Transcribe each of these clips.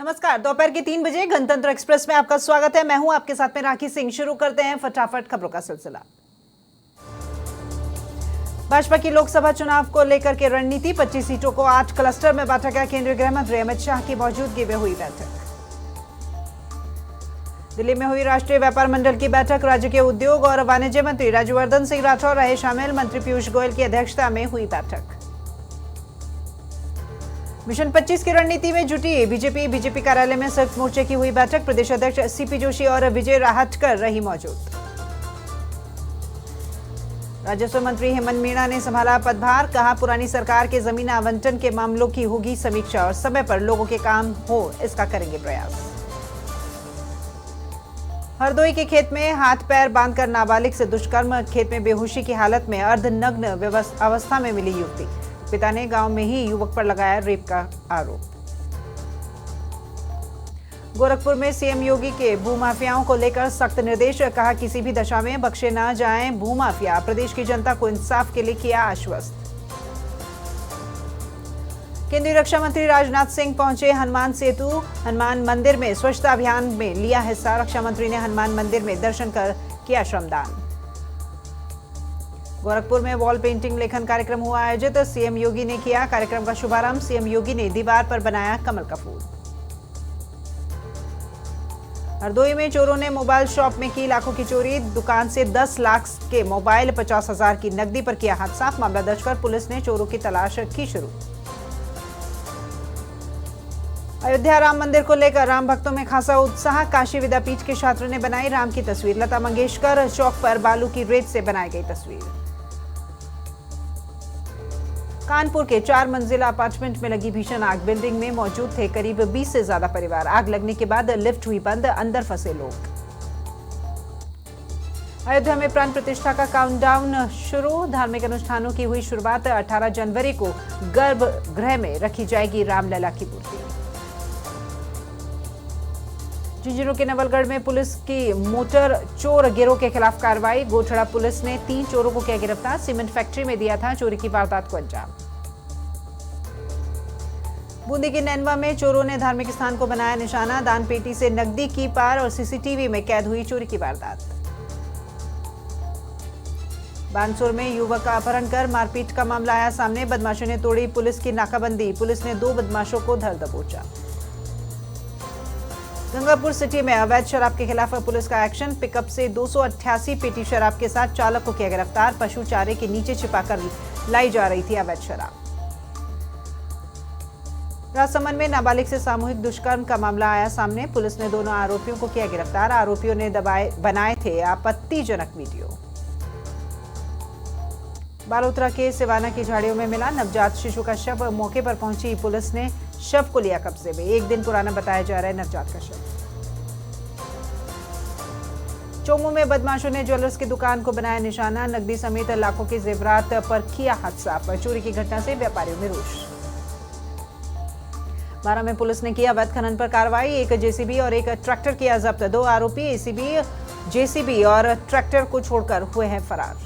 नमस्कार। दोपहर के 3 बजे गणतंत्र एक्सप्रेस में आपका स्वागत है। मैं हूं आपके साथ में राखी सिंह। शुरू करते हैं फटाफट खबरों का सिलसिला। भाजपा की लोकसभा चुनाव को लेकर के रणनीति, 25 सीटों को 8 क्लस्टर में बांटा गया। केंद्रीय गृह मंत्री अमित शाह की मौजूदगी में हुई बैठक। दिल्ली में हुई राष्ट्रीय व्यापार मंडल की बैठक। राज्य के उद्योग और वाणिज्य मंत्री राज्यवर्धन सिंह राठौर रहे शामिल। मंत्री पीयूष गोयल की अध्यक्षता में हुई बैठक। मिशन 25 की रणनीति में जुटी बीजेपी कार्यालय में संयुक्त मोर्चे की हुई बैठक। प्रदेश अध्यक्ष सीपी जोशी और विजय राहटकर रही मौजूद। राजस्व मंत्री हेमंत मीणा ने संभाला पदभार। कहा, पुरानी सरकार के जमीन आवंटन के मामलों की होगी समीक्षा और समय पर लोगों के काम हो इसका करेंगे प्रयास। हरदोई के खेत में हाथ पैर बांधकर नाबालिग से दुष्कर्म। खेत में बेहोशी की हालत में अर्धनग्न अवस्था में मिली युवती। पिता ने गांव में ही युवक पर लगाया रेप का आरोप। गोरखपुर में सीएम योगी के भूमाफियाओं को लेकर सख्त निर्देश। कहा, किसी भी दशा में बख्शे ना जाएं भूमाफिया। प्रदेश की जनता को इंसाफ के लिए किया आश्वस्त। केंद्रीय रक्षा मंत्री राजनाथ सिंह पहुंचे हनुमान सेतु हनुमान मंदिर में स्वच्छता अभियान में लिया हिस्सा। रक्षा मंत्री ने हनुमान मंदिर में दर्शन कर किया श्रमदान। गोरखपुर में वॉल पेंटिंग लेखन कार्यक्रम हुआ आयोजित। सीएम योगी ने किया कार्यक्रम का शुभारंभ। सीएम योगी ने दीवार पर बनाया कमल का फूल। हरदोई में चोरों ने मोबाइल शॉप में की लाखों की चोरी। दुकान से 10 लाख के मोबाइल, 50,000 की नकदी पर किया हाथ साफ। मामला दर्ज कर पुलिस ने चोरों की तलाश की शुरू। अयोध्या राम मंदिर को लेकर राम भक्तों में खासा उत्साह। काशी विद्यापीठ के छात्रों ने बनाई राम की तस्वीर। लता मंगेशकर चौक पर बालू की रेत से बनाई गई तस्वीर। कानपुर के 4 मंजिला अपार्टमेंट में लगी भीषण आग। बिल्डिंग में मौजूद थे करीब 20 से ज्यादा परिवार। आग लगने के बाद लिफ्ट हुई बंद, अंदर फंसे लोग। अयोध्या में प्राण प्रतिष्ठा का काउंटडाउन शुरू। धार्मिक अनुष्ठानों की हुई शुरुआत। 18 जनवरी को गर्भगृह में रखी जाएगी रामलला की मूर्ति। झुंझुनू के नवलगढ़ में पुलिस की मोटर चोर गिरोह के खिलाफ कार्रवाई। गोठड़ा पुलिस ने 3 चोरों को किया गिरफ्तार। सीमेंट फैक्ट्री में दिया था चोरी की वारदात को अंजाम। बूंदी के नैनवा में चोरों ने धार्मिक स्थान को बनाया निशाना। दान पेटी से नकदी की पार और सीसीटीवी में कैद हुई चोरी की वारदात। बानसूर में युवक का अपहरण कर मारपीट का मामला आया सामने। बदमाशों ने तोड़ी पुलिस की नाकाबंदी। पुलिस ने 2 बदमाशों को धर दबोचा। गंगापुर सिटी में अवैध शराब के खिलाफ पुलिस का एक्शन। पिकअप से 288 पेटी शराब के साथ चालक को किया गिरफ्तार। पशु चारे के नीचे छिपाकर लाई जा रही थी अवैध शराब। राजसमंद में नाबालिग से सामूहिक दुष्कर्म का मामला आया सामने। पुलिस ने दोनों आरोपियों को किया गिरफ्तार। आरोपियों ने बनाए थे आपत्तिजनक वीडियो। बालोतरा के सिवाना की झाड़ियों में मिला नवजात शिशु का शव। मौके पर पहुंची पुलिस ने शव को लिया कब्जे में। 1 दिन पुराना बताया जा रहा है नवजात का शव। चोमू में बदमाशों ने ज्वेलर्स की दुकान को बनाया निशाना। नकदी समेत लाखों के जेवरात पर किया हाथ साफ। चोरी की घटना से व्यापारियों में रोष। बारां में पुलिस ने किया अवैध खनन पर कार्रवाई। 1 जेसीबी और 1 ट्रैक्टर किया जब्त। 2 आरोपी एसीबी, जेसीबी और ट्रैक्टर को छोड़कर हुए हैं फरार।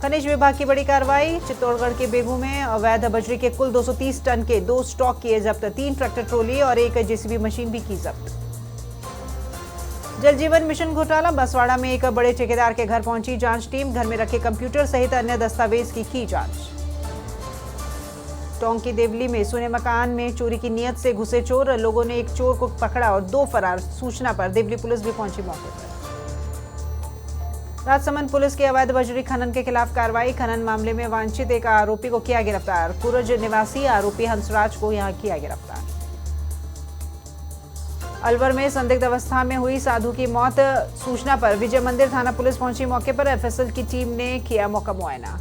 खनिज विभाग की बड़ी कार्रवाई। चित्तौड़गढ़ के बेगू में अवैध बजरी के कुल 230 टन के 2 स्टॉक किए जब्त। 3 ट्रैक्टर ट्रॉली और 1 जेसीबी मशीन भी की जब्त। जल जीवन मिशन घोटाला। बसवाड़ा में एक बड़े ठेकेदार के घर पहुंची जांच टीम। घर में रखे कंप्यूटर सहित अन्य दस्तावेज की जांच। टोंक की देवली में सुने मकान में चोरी की नीयत से घुसे चोर। लोगों ने एक चोर को पकड़ा और 2 फरार। सूचना पर देवली पुलिस भी पहुंची मौके पर। राजसमंद पुलिस की अवैध बजरी खनन के खिलाफ कार्रवाई। खनन मामले में वांछित एक आरोपी को किया गिरफ्तार। कुरज निवासी आरोपी हंसराज को यहां किया गिरफ्तार। अलवर में संदिग्ध अवस्था में हुई साधु की मौत। सूचना पर विजय मंदिर थाना पुलिस पहुंची मौके पर। एफएसएल की टीम ने किया मौका मुआयना।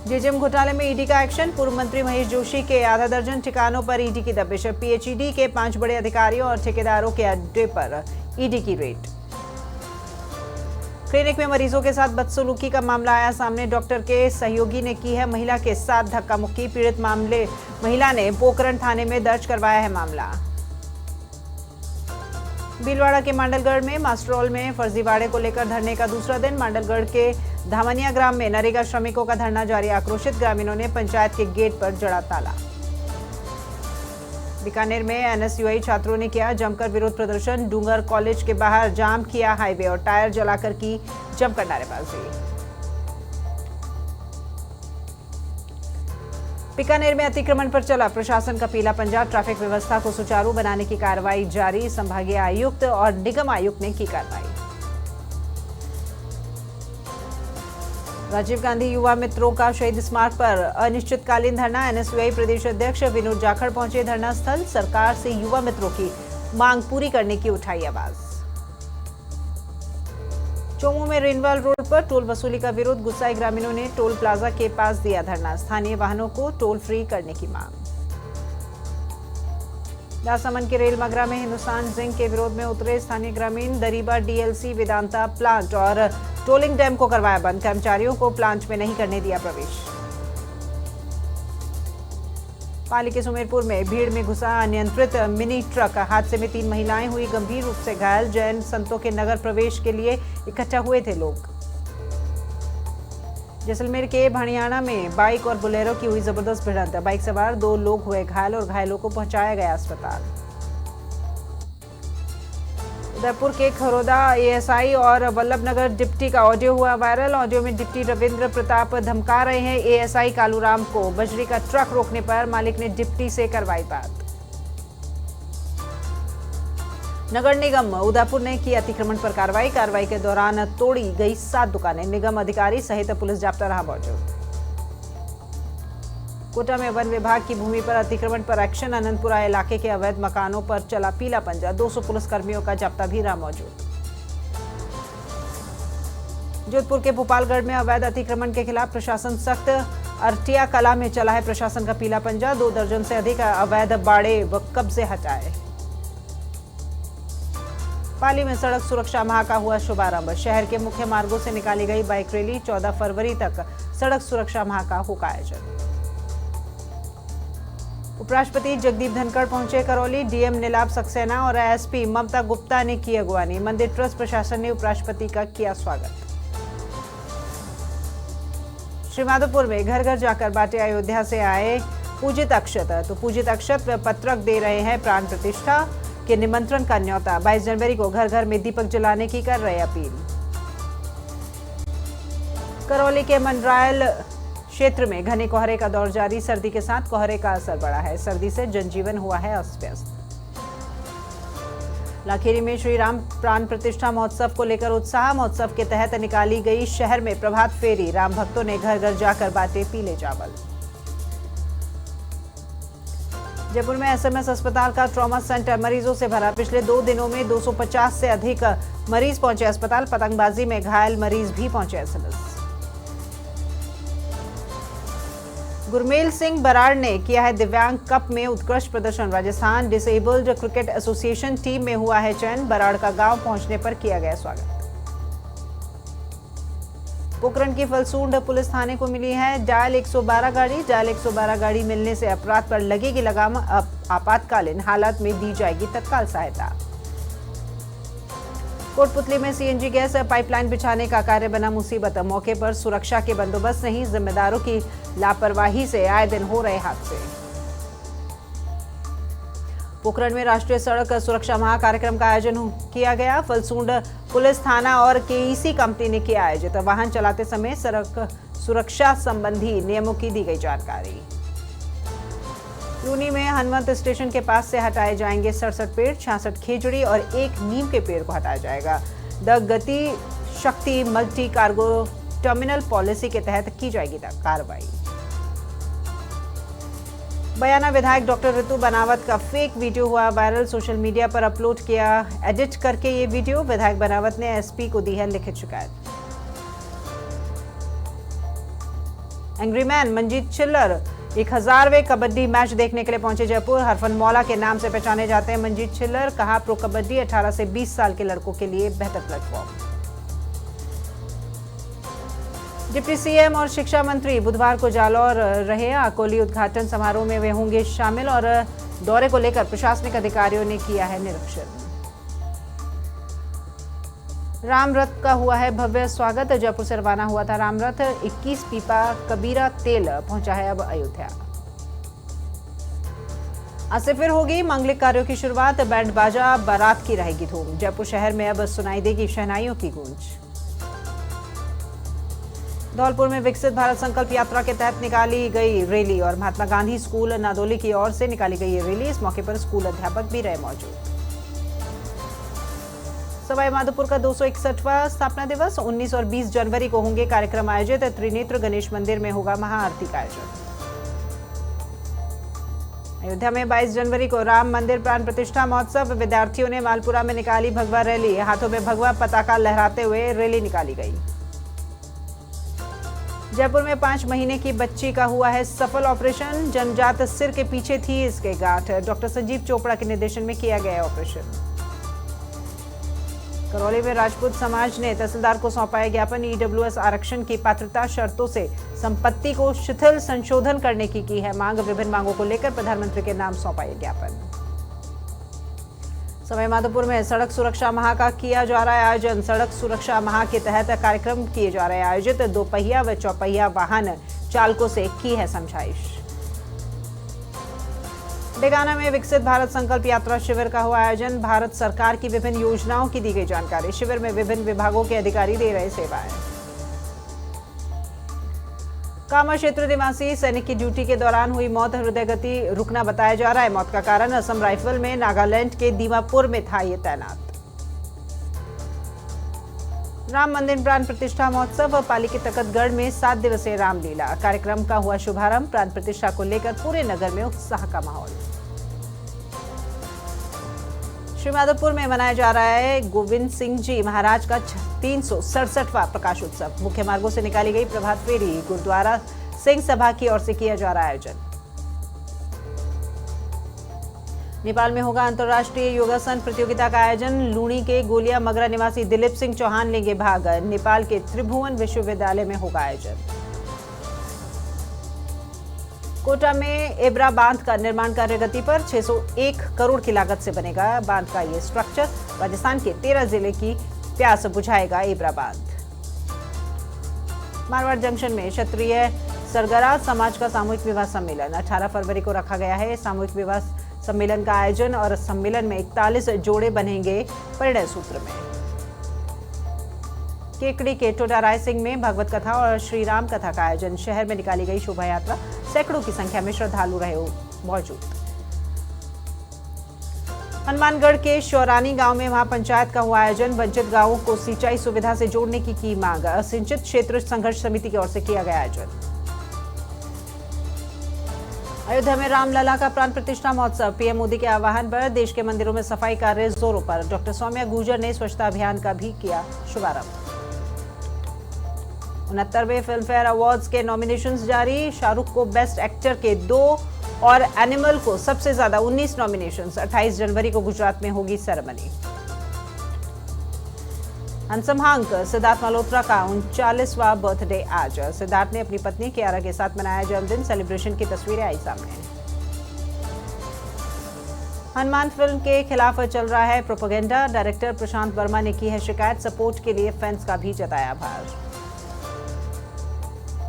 जेजेएम घोटाले में ईडी का एक्शन। पूर्व मंत्री महेश जोशी के आधा दर्जन ठिकानों पर ईडी की दबिश। पीएचईडी के 5 बड़े अधिकारियों और ठेकेदारों के अड्डे पर ईडी की रेड। क्लिनिक में मरीजों के साथ बदसलूकी का मामला आया सामने। डॉक्टर के सहयोगी ने की है महिला के साथ धक्का मुक्की। पीड़ित मामले महिला ने पोखरण थाने में दर्ज करवाया है मामला। भीलवाड़ा के मांडलगढ़ में मास्टरॉल में फर्जीवाड़े को लेकर धरने का दूसरा दिन। मांडलगढ़ के धामनिया ग्राम में नरेगा श्रमिकों का धरना जारी, आक्रोशित ग्रामीणों ने पंचायत के गेट पर जड़ा ताला। बीकानेर में एनएसयूआई छात्रों ने किया जमकर विरोध प्रदर्शन, डूंगर कॉलेज के बाहर जाम किया हाईवे और टायर जलाकर की जमकर नारेबाजी। बीकानेर में अतिक्रमण पर चला प्रशासन का पीला पंजा, ट्रैफिक व्यवस्था को सुचारू बनाने की कार्रवाई जारी, संभागीय आयुक्त और निगम आयुक्त ने की कार्रवाई। राजीव गांधी युवा मित्रों का शहीद स्मारक पर अनिश्चितकालीन धरना, एनएसयूआई प्रदेश अध्यक्ष विनोद जाखड़ पहुंचे धरना स्थल, सरकार से युवा मित्रों की मांग पूरी करने की उठाई आवाज। चोमू में रेनवाल रोड पर टोल वसूली का विरोध, गुस्साए ग्रामीणों ने टोल प्लाजा के पास दिया धरना, स्थानीय वाहनों को टोल फ्री करने की मांग। राजसमंद के रेल मगरा में हिंदुस्तान जिंक के विरोध में उतरे स्थानीय ग्रामीण, दरीबा डीएलसी वेदांता प्लांट और टोलिंग डैम को करवाया बंद, कर्मचारियों को प्लांट में नहीं करने दिया प्रवेश। पाली के सुमेरपुर में भीड़ में घुसा अनियंत्रित मिनी ट्रक, हादसे में 3 महिलाएं हुई गंभीर रूप से घायल, जैन संतों के नगर प्रवेश के लिए इकट्ठा हुए थे लोग। जैसलमेर के भाणियाना में बाइक और बोलेरो की हुई जबरदस्त भिड़ंत, बाइक सवार 2 लोग हुए घायल और घायलों को पहुंचाया गया अस्पताल। उदयपुर के खरोदा एएसआई और वल्लभनगर डिप्टी का ऑडियो हुआ वायरल, ऑडियो में डिप्टी रविंद्र प्रताप धमका रहे हैं एएसआई कालूराम को, बजरी का ट्रक रोकने पर मालिक ने डिप्टी से करवाई बात। नगर निगम उदयपुर ने की अतिक्रमण पर कार्रवाई के दौरान तोड़ी गई 7 दुकानें, निगम अधिकारी सहित पुलिस जाप्ता रहा मौजूद। कोटा में वन विभाग की भूमि पर अतिक्रमण पर एक्शन, अनंतपुरा इलाके के अवैध मकानों पर चला पीला पंजा, 200 पुलिसकर्मियों का जाप्ता भी रहा मौजूद। जोधपुर के भोपालगढ़ में अवैध अतिक्रमण के खिलाफ प्रशासन सख्त, अरटिया कला में चला है प्रशासन का पीला पंजा, 2 दर्जन से अधिक अवैध बाड़े व कब्जे हटाए। पाली में सड़क सुरक्षा माह का हुआ शुभारंभ, शहर के मुख्य मार्गों से निकाली गई बाइक रैली, 14 फरवरी तक सड़क सुरक्षा माह का होगा आयोजन। उपराष्ट्रपति जगदीप धनखड़ पहुंचे करौली, डीएम नीलाभ सक्सेना और एसपी ममता गुप्ता ने की अगवानी, मंदिर ट्रस्ट प्रशासन ने उपराष्ट्रपति का किया स्वागत। श्रीमाधोपुर में घर घर जाकर बांटे अयोध्या से आए पूजित अक्षत, तो पूजित अक्षत पत्रक दे रहे हैं प्राण प्रतिष्ठा के निमंत्रण का न्योता, 22 जनवरी को घर घर में दीपक जलाने की कर रहे अपील। करौली के मंडरायल क्षेत्र में घने कोहरे का दौर जारी, सर्दी के साथ कोहरे का असर बढ़ा है, सर्दी से जनजीवन हुआ है अस्त व्यस्त। लाखेरी में श्री राम प्राण प्रतिष्ठा महोत्सव को लेकर उत्साह, महोत्सव के तहत निकाली गई शहर में प्रभात फेरी, राम भक्तों ने घर घर जाकर बांटे पीले चावल। जयपुर में एसएमएस अस्पताल का ट्रॉमा सेंटर मरीजों से भरा, पिछले 2 दिनों में 250 से अधिक मरीज पहुंचे अस्पताल, पतंगबाजी में घायल मरीज भी पहुंचे एसएमएस। गुरमेल सिंह बराड़ ने किया है दिव्यांग कप में उत्कृष्ट प्रदर्शन, Rajasthan disabled cricket association team में हुआ है चयन, बराड़ का गांव पहुंचने पर किया गया स्वागत। पोखरण की फलसूंड पुलिस थाने को मिली है डायल 112 गाड़ी, डायल 112 गाड़ी मिलने से अपराध पर लगेगी लगाम, आपातकालीन हालात में दी जाएगी तत्काल सहायता। कोटपुतली में सीएनजी गैस पाइपलाइन बिछाने का कार्य बना मुसीबत, मौके पर सुरक्षा के बंदोबस्त नहीं, जिम्मेदारों की लापरवाही से आए दिन हो रहे हादसे। पोखरण में राष्ट्रीय सड़क सुरक्षा माह कार्यक्रम का आयोजन किया गया, फलसूंड पुलिस थाना और केईसी कंपनी ने किया आयोजित, वाहन चलाते समय सड़क सुरक्षा संबंधी नियमों की दी गई जानकारी। लूनी में हनुमंत स्टेशन के पास से हटाए जाएंगे 67 पेड़, 66 खेजड़ी और 1 नीम के पेड़ को हटाया जाएगा। द गति शक्ति मल्टी कार्गो टर्मिनल पॉलिसी के तहत की जाएगी कार्रवाई। बयाना विधायक डॉक्टर ऋतु बनावत का फेक वीडियो हुआ वायरल, सोशल मीडिया पर अपलोड किया एडिट करके ये वीडियो, विधायक बनावत ने एसपी को दी है लिखित शिकायत। एंग्रीमैन मंजीत चिल्लर 1000वें कबड्डी मैच देखने के लिए पहुंचे जयपुर, हरफनमौला के नाम से पहचाने जाते हैं मंजीत चिल्लर, कहा प्रो कबड्डी 18 से 20 साल के लड़कों के लिए बेहतर प्लेटफॉर्म। डिप्टी सीएम और शिक्षा मंत्री बुधवार को जालौर रहे, आकोली उद्घाटन समारोह में वे होंगे शामिल और दौरे को लेकर प्रशासनिक अधिकारियों ने किया है निरीक्षण। राम रथ का हुआ है भव्य स्वागत। जयपुर से रवाना हुआ था राम रथ। 21 पीपा कबीरा तेल पहुंचा है अब अयोध्या। आज से फिर होगी मांगलिक कार्यों की शुरुआत। बैंड बाजा बारात की रहेगी धूम। जयपुर शहर में अब सुनाई देगी शहनाइयों की गूंज। धौलपुर में विकसित भारत संकल्प यात्रा के तहत निकाली गई रैली और महात्मा गांधी स्कूल नादौली की ओर से निकाली गई रैली। इस मौके पर स्कूल अध्यापक भी रहे मौजूद। सवाई माधोपुर का 261वां स्थापना दिवस। 19 और 20 जनवरी को होंगे कार्यक्रम आयोजित। त्रिनेत्र गणेश मंदिर में होगा महाआरती का आयोजन। अयोध्या में 22 जनवरी को राम मंदिर प्राण प्रतिष्ठा महोत्सव। विद्यार्थियों ने मालपुरा में निकाली भगवा रैली। हाथों में भगवा पताका लहराते हुए रैली निकाली गई। जयपुर में 5 महीने की बच्ची का हुआ है सफल ऑपरेशन। जन्मजात सिर के पीछे थी इसके गांठ। डॉक्टर संजीव चोपड़ा के निर्देशन में किया गया ऑपरेशन। करौली में राजपूत समाज ने तहसीलदार को सौंपा है ज्ञापन। ईडब्ल्यूएस आरक्षण की पात्रता शर्तों से संपत्ति को शिथिल संशोधन करने की है मांग। विभिन्न मांगों को लेकर प्रधानमंत्री के नाम सौंपा है ज्ञापन। सवाई माधोपुर में सड़क सुरक्षा माह का किया जा रहा है आयोजन। सड़क सुरक्षा माह के तहत कार्यक्रम किए जा रहे हैं आयोजित। 2 पहिया व 4 पहिया वाहन चालकों से की है समझाइश। डेगाना में विकसित भारत संकल्प यात्रा शिविर का हुआ आयोजन। भारत सरकार की विभिन्न योजनाओं की दी गई जानकारी। शिविर में विभिन्न विभागों के अधिकारी दे रहे सेवाएं। कामा क्षेत्र निवासी सैनिक की ड्यूटी के दौरान हुई मौत। हृदय गति रुकना बताया जा रहा है मौत का कारण। असम राइफल में नागालैंड के दीमापुर में था ये तैनात। राम मंदिर प्राण प्रतिष्ठा महोत्सव। पाली के तकतगढ़ में 7 दिवसीय रामलीला कार्यक्रम का हुआ शुभारंभ। प्राण प्रतिष्ठा को लेकर पूरे नगर में उत्साह का माहौल। श्रीमाधोपुर में मनाया जा रहा है गोविंद सिंह जी महाराज का 367वां प्रकाश उत्सव। मुख्य मार्गों से निकाली गई प्रभात फेरी। गुरुद्वारा सिंह सभा की ओर से किया जा रहा है आयोजन। नेपाल में होगा अंतर्राष्ट्रीय योगासन प्रतियोगिता का आयोजन। लूणी के गोलिया मगरा निवासी दिलीप सिंह चौहान लेंगे भाग। नेपाल के त्रिभुवन विश्वविद्यालय में होगा आयोजन। कोटा में एब्रा बांध का निर्माण कार्य गति पर। 601 करोड़ की लागत से बनेगा बांध का ये स्ट्रक्चर। राजस्थान के 13 जिले की प्यास बुझाएगा एब्रा बांध। मारवाड़ जंक्शन में क्षत्रिय सरगरा समाज का सामूहिक विवाह सम्मेलन 18 फरवरी को रखा गया है। सामूहिक विवाह सम्मेलन का आयोजन और सम्मेलन में 41 जोड़े बनेंगे परिणय सूत्र में। केकड़ी के टोडा राय सिंह में भगवत कथा और श्री राम कथा का आयोजन। शहर में निकाली गई शोभा यात्रा। सैकड़ों की संख्या में श्रद्धालु रहे मौजूद। हनुमानगढ़ के शौरानी गांव में महापंचायत का हुआ आयोजन। वंचित गांवों को सिंचाई सुविधा से जोड़ने की मांग। असिंचित क्षेत्र संघर्ष समिति की ओर से किया गया आयोजन। अयोध्या में रामलला का प्राण प्रतिष्ठा महोत्सव। पीएम मोदी के आह्वान पर देश के मंदिरों में सफाई कार्य जोरों पर। डॉक्टर सौम्या गुर्जर ने स्वच्छता अभियान का भी किया शुभारंभ। 69वें फिल्म फेयर अवार्ड्स के नॉमिनेशंस जारी। शाहरुख को बेस्ट एक्टर के 2 और एनिमल को सबसे ज्यादा 19 नॉमिनेशंस। 28 जनवरी को गुजरात में होगी सेरेमनी। अनसमहांक सिद्धार्थ मल्होत्रा का 39वां बर्थडे आज। सिद्धार्थ ने अपनी पत्नी कियारा के साथ मनाया जन्मदिन। सेलिब्रेशन की तस्वीरें आई सामने। हनुमान फिल्म के खिलाफ चल रहा है प्रोपेगेंडा। डायरेक्टर प्रशांत वर्मा ने की है शिकायत। सपोर्ट के लिए फैंस का भी जताया आभार।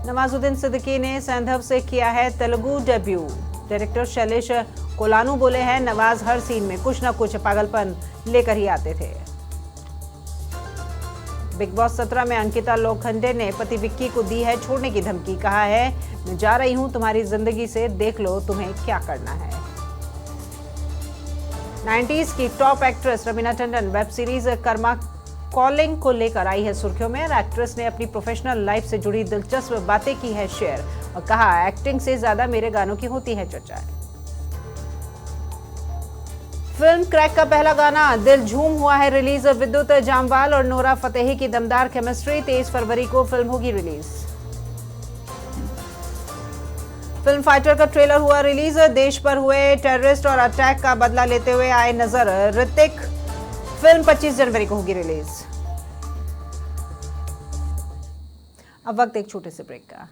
नवाजुद्दीन सिद्दीकी ने सैंधव से किया है तेलुगु डेब्यू। डायरेक्टर शैलेश कोलानू बोले हैं नवाज हर सीन में कुछ न कुछ पागलपन लेकर ही आते थे। बिग बॉस 17 में अंकिता लोखंडे ने पति विक्की को दी है छोड़ने की धमकी। कहा है मैं जा रही हूं तुम्हारी जिंदगी से, देख लो तुम्हें क्या करना है। 90s की top actress Raveena Tandon web series Karma calling को लेकर आई है सुर्खियों में। एक्ट्रेस ने अपनी प्रोफेशनल लाइफ से जुड़ी दिलचस्प बातें की है शेयर और कहा एक्टिंग से ज्यादा मेरे गानों की होती है चर्चा। फिल्म क्रैक का पहला गाना दिल झूम हुआ है रिलीज। विद्युत जामवाल और नोरा फतेही की दमदार केमिस्ट्री। 23 फरवरी को फिल्म होगी रिलीज। फिल्म फाइटर का ट्रेलर हुआ रिलीज। देश पर हुए टेररिस्ट और अटैक का बदला लेते हुए आए नजर ऋतिक। फिल्म 25 जनवरी को होगी रिलीज। अब वक्त एक छोटे से ब्रेक का।